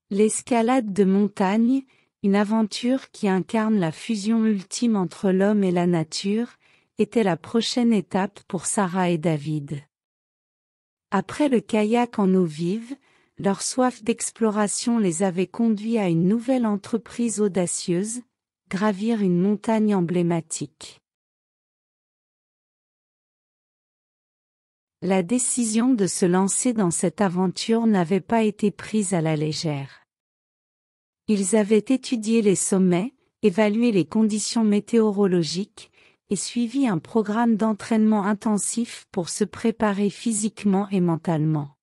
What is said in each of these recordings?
L'escalade de montagne, une aventure qui incarne la fusion ultime entre l'homme et la nature, était la prochaine étape pour Sarah et David. Après le kayak en eau vive, leur soif d'exploration les avait conduits à une nouvelle entreprise audacieuse, gravir une montagne emblématique. La décision de se lancer dans cette aventure n'avait pas été prise à la légère. Ils avaient étudié les sommets, évalué les conditions météorologiques, et suivi un programme d'entraînement intensif pour se préparer physiquement et mentalement.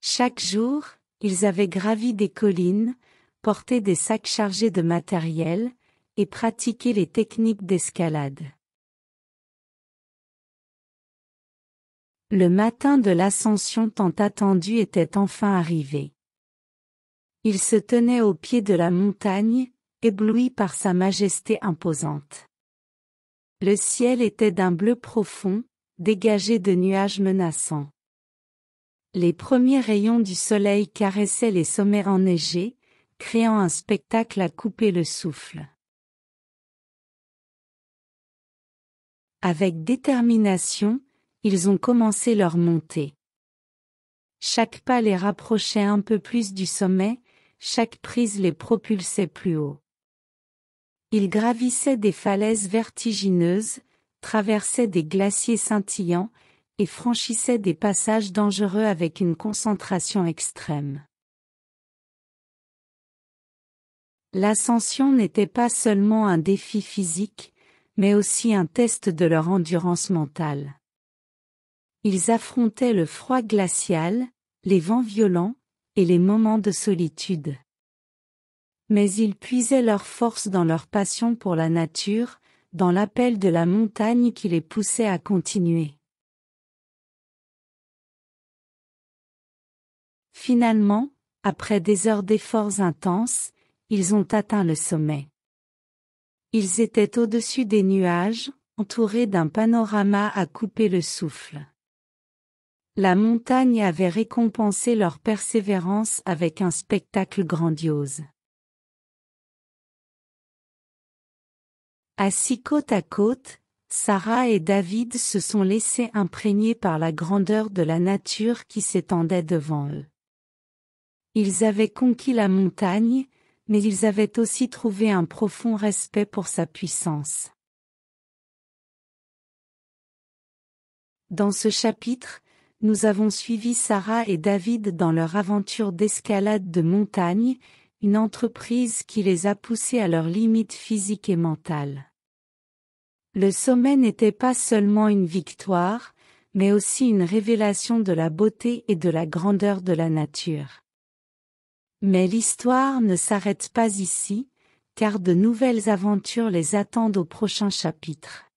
Chaque jour, ils avaient gravi des collines, porté des sacs chargés de matériel, et pratiqué les techniques d'escalade. Le matin de l'ascension tant attendue était enfin arrivé. Ils se tenaient au pied de la montagne, éblouis par sa majesté imposante. Le ciel était d'un bleu profond, dégagé de nuages menaçants. Les premiers rayons du soleil caressaient les sommets enneigés, créant un spectacle à couper le souffle. Avec détermination, ils ont commencé leur montée. Chaque pas les rapprochait un peu plus du sommet, chaque prise les propulsait plus haut. Ils gravissaient des falaises vertigineuses, traversaient des glaciers scintillants, et franchissaient des passages dangereux avec une concentration extrême. L'ascension n'était pas seulement un défi physique, mais aussi un test de leur endurance mentale. Ils affrontaient le froid glacial, les vents violents, et les moments de solitude. Mais ils puisaient leur force dans leur passion pour la nature, dans l'appel de la montagne qui les poussait à continuer. Finalement, après des heures d'efforts intenses, ils ont atteint le sommet. Ils étaient au-dessus des nuages, entourés d'un panorama à couper le souffle. La montagne avait récompensé leur persévérance avec un spectacle grandiose. Assis côte à côte, Sarah et David se sont laissés imprégner par la grandeur de la nature qui s'étendait devant eux. Ils avaient conquis la montagne, mais ils avaient aussi trouvé un profond respect pour sa puissance. Dans ce chapitre, nous avons suivi Sarah et David dans leur aventure d'escalade de montagne, une entreprise qui les a poussés à leurs limites physiques et mentales. Le sommet n'était pas seulement une victoire, mais aussi une révélation de la beauté et de la grandeur de la nature. Mais l'histoire ne s'arrête pas ici, car de nouvelles aventures les attendent au prochain chapitre.